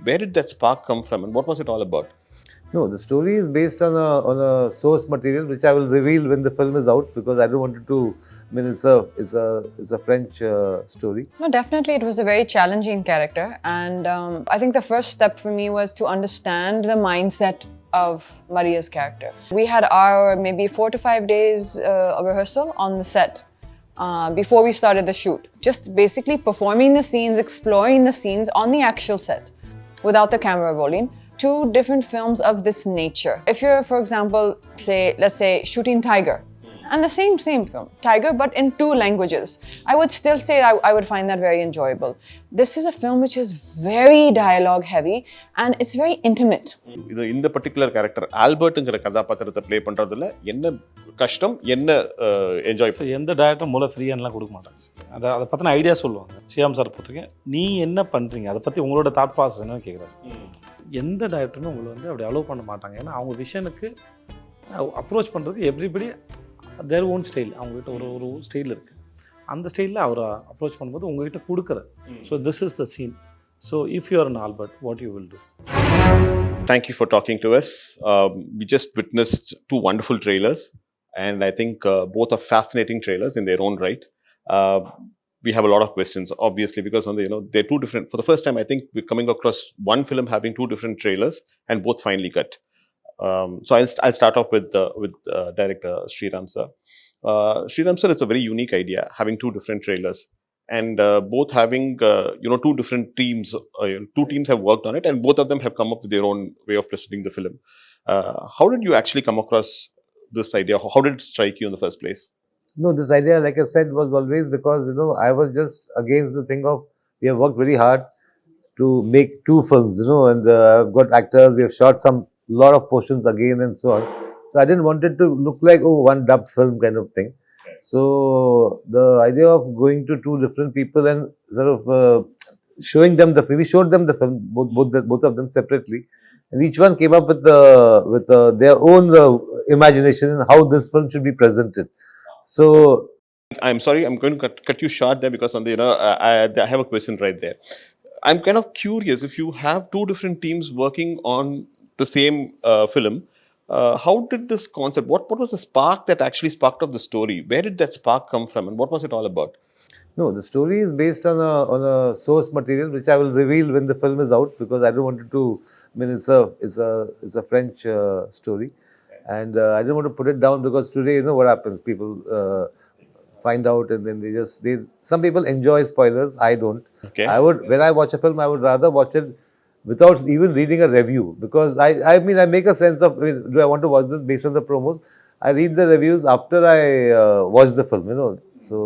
Where did that spark come from, and what was it all about? No, the story is based on a source material which I will reveal when the film is out, because I don't want it to. I mean, it's a French story. No, definitely it was a very challenging character, and I think the first step for me was to understand the mindset of Maria's character. We had our maybe 4 to 5 days of rehearsal on the set before we started the shoot. Just basically performing the scenes, exploring the scenes on the actual set without the camera rolling. 2 different films of this nature. If you're, for example, let's say shooting Tiger, and the same film, Tiger, but in 2 languages, I would still say I would find that very enjoyable. This is a film which is very dialogue heavy and it's very intimate. In the particular character, Albert ங்கிற கதாபாத்திரத்தை play பண்றதுல என்ன கஷ்டம், என்ன enjoy? எந்த டேரக்டரும் மூல free ஹேண்ட்லாம் கொடுக்க மாட்டாங்க. அதை பற்றின ஐடியா சொல்லுவாங்க. ஸ்ரீராம் சார் போட்டிருக்கேன், நீ என்ன பண்ணுறீங்க, அதை பற்றி உங்களோட தாட் ப்ராசஸ் என்னன்னு கேட்குறாரு. எந்த டேரக்டருமே உங்களை வந்து அப்படி அலோவ் பண்ண மாட்டாங்க. ஏன்னா அவங்க விஷனுக்கு அப்ரோச் பண்ணுறதுக்கு எவ்ரிபடி தேர் ஓன் ஸ்டைல். அவங்ககிட்ட ஒரு ஸ்டைல் இருக்குது. அந்த ஸ்டைலில் அவரை அப்ரோச் பண்ணும்போது உங்ககிட்ட கொடுக்குற. So this is the scene. So if you are an Albert, what you will do? Thank you for talking to us. We just witnessed 2 wonderful trailers, and I think both are fascinating trailers in their own right. We have a lot of questions, obviously, because they're 2 different. For the first time, I think we're coming across one film having 2 different trailers and both finely cut. So I'll start off with director Sriram sir. Sriram sir, it's a very unique idea having 2 different trailers, and both having 2 different teams. 2 teams have worked on it, and both of them have come up with their own way of presenting the film. How did you actually come across this idea? How did it strike you in the first place? No, this idea, like I said, was always because I was just against the thing of we have worked very hard to make 2 films, and I've got actors. We have shot lot of portions again and so on. So I didn't want it to look like one dubbed film kind of thing. So the idea of going to 2 different people and sort of showing them the film, we showed them the film, both of them separately, and each one came up with their own imagination and how this film should be presented. So I'm sorry, I'm going to cut you short there because I have a question right there. I'm kind of curious, if you have 2 different teams working on the same film, how did this concept, what was the spark that actually sparked off the story? Where did that spark come from, and what was it all about? No, the story is based on a source material which I will reveal when the film is out, because I don't want it to. I mean, it's a French story, and I didn't want to put it down because today, what happens? People find out and then some people enjoy spoilers. I don't. Okay. When I watch a film, I would rather watch it without even reading a review, because I make a sense of, do I want to watch this based on the promos? I read the reviews after I watch the film, So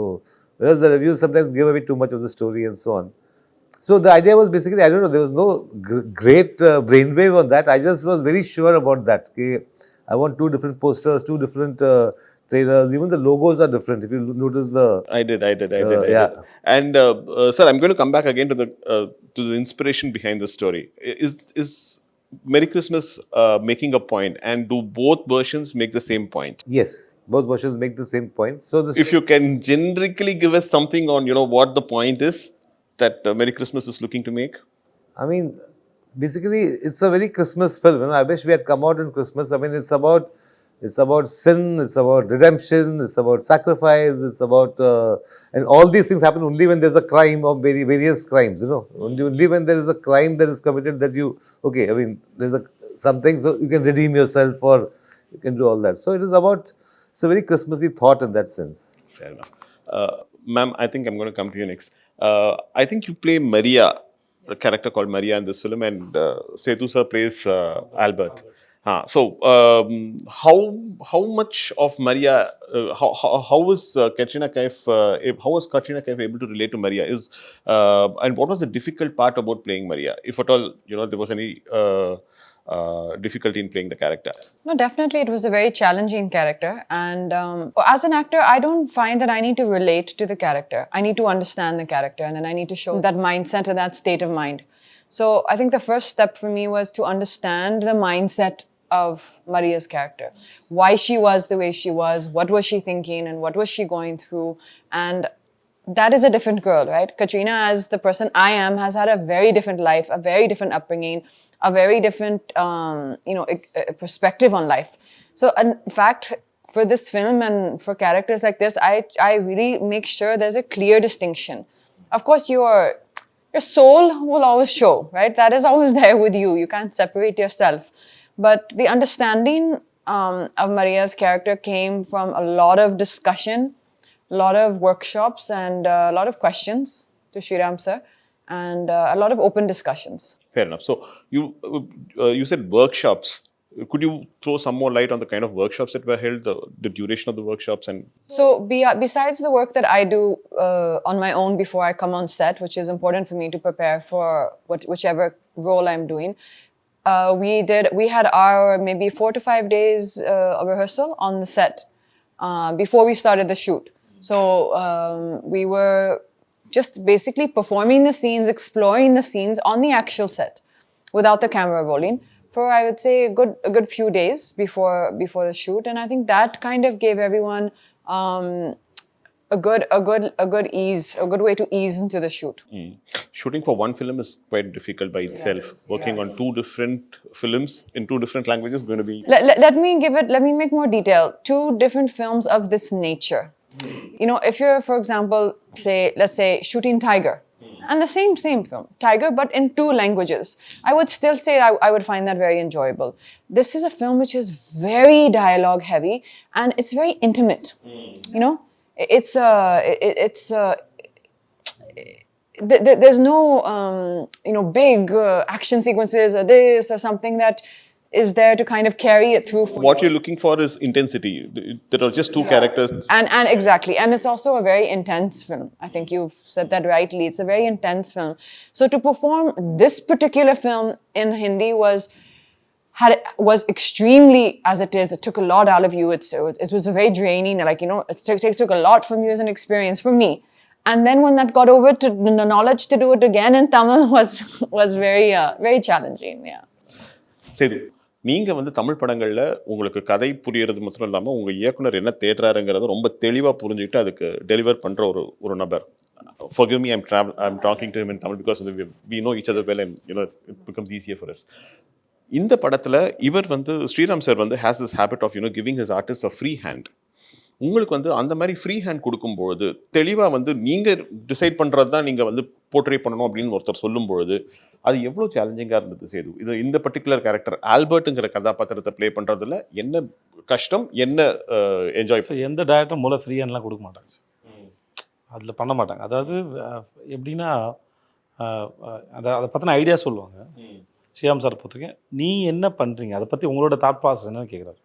whereas the reviews sometimes give away too much of the story and so on. So the idea was basically, I don't know, there was no great brainwave on that. I just was very sure about that. Okay, I want 2 different posters, 2 different trailers. Even the logos are different. If you notice I did. And sir, I'm going to come back again to the inspiration behind the story. Is Merry Christmas making a point, and do both versions make the same point? Yes, both versions make the same point. So if you can generically give us something on what the point is that Merry Christmas is looking to make. I mean, basically, it's a very Christmas film. I wish we had come out on Christmas. I mean, it's about sin, it's about redemption, it's about sacrifice, it's about and all these things happen only when there's a crime or various crimes, only when there is a crime that is committed that there's something, so you can redeem yourself or you can do all that. So it's a very Christmassy thought in that sense. Fair enough. Ma'am, I think I'm going to come to you next. I think you play Maria, a character called Maria in this film, and Sethu sir plays Albert. So how much of Maria? How was Katrina Kaif? How was Katrina Kaif able to relate to Maria? And what was the difficult part about playing Maria, if at all there was any difficulty in playing the character? No, definitely it was a very challenging character, and as an actor, I don't find that I need to relate to the character. I need to understand the character, and then I need to show that mindset and that state of mind. So I think the first step for me was to understand the mindset of Maria's character, why she was the way she was, what was she thinking, and what was she going through. And that is a different girl, right? Katrina, as the person I am, has had a very different life, a very different upbringing, a very different, perspective on life. So, in fact, for this film and for characters like this, I really make sure there's a clear distinction. Of course, your soul will always show, right? That is always there with you. You can't separate yourself. But the understanding of Maria's character came from a lot of discussion, a lot of workshops, and a lot of questions to Sriram sir, and a lot of open discussions. Fair enough. So you said workshops. Could you throw some more light on the kind of workshops that were held, the duration of the workshops, and So besides the work that I do on my own before I come on set, which is important for me to prepare for whichever role I'm doing, we had our maybe 4 to 5 days of rehearsal on the set before we started the shoot. So we were just basically performing the scenes, exploring the scenes on the actual set without the camera rolling for, I would say, a good few days before the shoot. And I think that kind of gave everyone a good way to ease into the shoot. shooting for one film is quite difficult by itself. Working on 2 different films in 2 different languages is going to be. Let me make more detail. 2 different films of this nature. You know, if you're, for example, let's say shooting Tiger, and the same film, Tiger, but in 2 languages, I would still say I would find that very enjoyable. This is a film which is very dialogue heavy, and it's very intimate. You know, there's no big action sequences or this or something that is there to kind of carry it through. What you're looking for is intensity. There are just 2 characters. And exactly. And it's also a very intense film. I think you've said that rightly. It's a very intense film. So to perform this particular film in Hindi was extremely, as it is, it took a lot out of you. It was very draining. Like, it took a lot from you as an experience, from me. And then when that got over to the knowledge to do it again in Tamil was very, very challenging. Yeah. Sethu, நீங்க வந்து தமிழ் படங்கள்ல உங்களுக்கு கதை புரியறது மட்டும் இல்லாம உங்க இயக்குனர் என்ன தேடுறாருங்கிறத ரொம்ப தெளிவா புரிஞ்சுக்கிட்டு அதுக்கு டெலிவர் பண்ற ஒரு நபர். Forgive me, I'm talking to him in Tamil because we know each other well and it becomes easier for us. இந்த படத்துல இவர் வந்து ஸ்ரீராம் சார் வந்து has this habit of giving his artists a free hand. உங்களுக்கு வந்து அந்த மாதிரி free hand கொடுக்கும்பொழுது தெளிவா வந்து நீங்க டிசைட் பண்றது தான் நீங்க வந்து போர்ட்ரே பண்ணணும் அப்படின்னு ஒருத்தர் சொல்லும்பொழுது அது எவ்வளோ சேலஞ்சிங்காக இருந்தது சேது? இந்த பர்டிகுலர் கேரக்டர் ஆல்பர்ட்டுங்கிற கதாபாத்திரத்தை ப்ளே பண்ணுறதுல என்ன கஷ்டம், என்ன என்ஜாய்? எந்த டேரக்டரும் மூல ஃப்ரீ ஹேண்ட்லாம் கொடுக்க மாட்டாங்க சார், அதில் பண்ண மாட்டாங்க. அதாவது எப்படின்னா அதை பற்றின ஐடியா சொல்லுவாங்க. ஸ்ரீராம் சார் பொறுத்தவரைக்கும் நீ என்ன பண்ணுறீங்க, அதை பற்றி உங்களோட தாட் ப்ராசஸ் என்னன்னு கேட்குறாரு.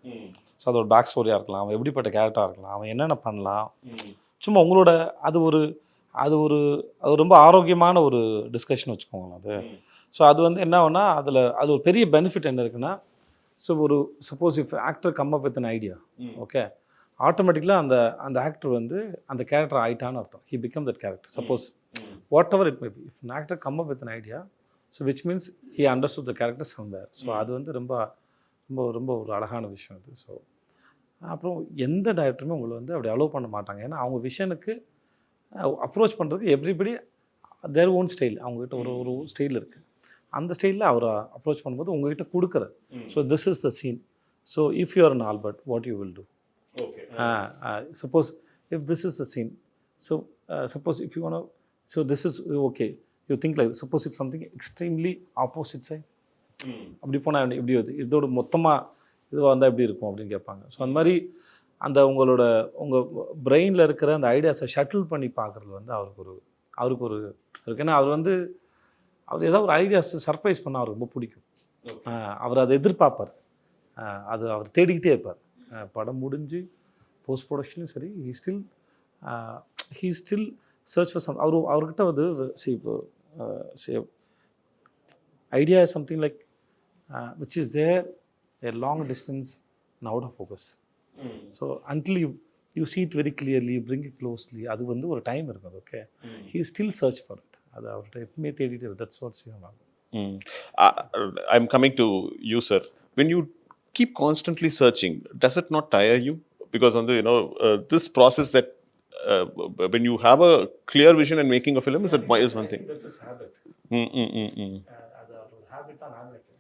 ஸோ அதோட பேக் ஸ்டோரியாக இருக்கலாம், அவன் எப்படிப்பட்ட கேரக்டராக இருக்கலாம், அவன் என்னென்ன பண்ணலாம், சும்மா உங்களோட அது ரொம்ப ஆரோக்கியமான ஒரு டிஸ்கஷன் வச்சுக்கோங்களேன் அது. ஸோ அது வந்து என்ன ஆகுனா அது ஒரு பெரிய பெனிஃபிட் என்ன இருக்குன்னா, so suppose if actor come up with an idea, okay, ஆட்டோமேட்டிக்கலாக அந்த ஆக்டர் வந்து அந்த கேரக்டர் ஆயிட்டான்னு அர்த்தம். He become that character. Suppose whatever it may be, if an actor come up with an idea, so which means he understood the character somewhere. So அது வந்து ரொம்ப ரொம்ப ரொம்ப ஒரு அழகான விஷயம் அது. ஸோ அப்புறம் எந்த டைரக்டருமே உங்களை வந்து அப்படி அலோவ் பண்ண மாட்டாங்க. ஏன்னா அவங்க விஷனுக்கு அப்ரோச் பண்ணுறதுக்கு எவ்ரிபடி தேர் ஓன் ஸ்டைல், அவங்ககிட்ட ஒரு ஸ்டைல் இருக்குது. அந்த ஸ்டைலில் அவரை அப்ரோச் பண்ணும்போது உங்ககிட்ட கொடுக்குறது. So this is the scene. So if you are an Albert, what you will do? Suppose if this is the scene, so suppose if you want to, so this is okay, you think like, suppose if something extremely opposite side, அப்படி போனால் எப்படி வருது, இதோட மொத்தமாக இதுவாக வந்தால் எப்படி இருக்கும் அப்படின்னு கேட்பாங்க. ஸோ அந்த மாதிரி உங்கள் பிரெயினில் இருக்கிற அந்த ஐடியாஸை ஷட்டில் பண்ணி பார்க்குறது வந்து அவருக்கு ஒரு ஏன்னா அவர் ஏதாவது ஒரு ஐடியாஸ் சர்ப்ரைஸ் பண்ணால் அவருக்கு ரொம்ப பிடிக்கும். அவர் அதை எதிர்பார்ப்பார், அவர் தேடிக்கிட்டே இருப்பார். படம் முடிஞ்சு போஸ்ட் ப்ரொடக்ஷன்லையும் சரி, he still search for some. அவர்கிட்ட வந்து idea is something like which is there a long distance and out of focus. So until you see it very clearly, you bring it closely, அது வந்து ஒரு time இருக்குது. Okay, he still search for it. அது அவர்கிட்ட எப்பவுமே தேடிட்டு, that's what's here. I'm coming to you, sir. When you keep constantly searching, does it not tire you? Because this process that when you have a clear vision and making a film is one thing. That's his habit. அது ஒரு habit தான் நான் நினைக்கிறேன்.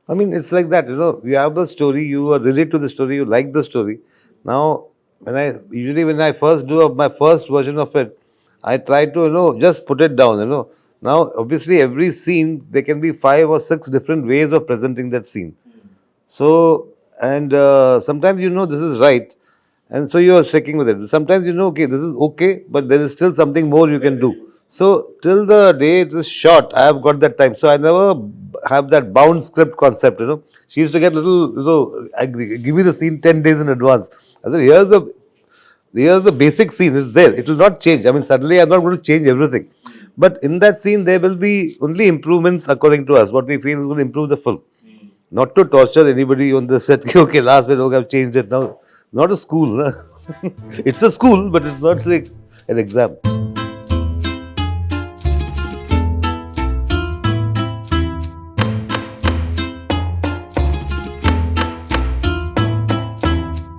I mean, it's like that, you have the story, you are relate to the story, you like the story. Now, when I first do my first version of it, I try to, just put it down, Now, obviously, every scene, there can be 5 or 6 different ways of presenting that scene. So, and sometimes this is right, and so you are sticking with it. Sometimes okay, this is okay, but there is still something more you can do. So, till the day it is shot, I have got that time. So, I never have that bound script concept, She used to get little, give me the scene 10 days in advance. I said, here's the basic scene, it's there. It will not change. I mean, suddenly I'm not going to change everything. But in that scene, there will be only improvements according to us, what we feel will improve the film. Not to torture anybody on the set. Okay, last minute, okay, I've changed it now. Not a school. It's a school, but it's not like an exam.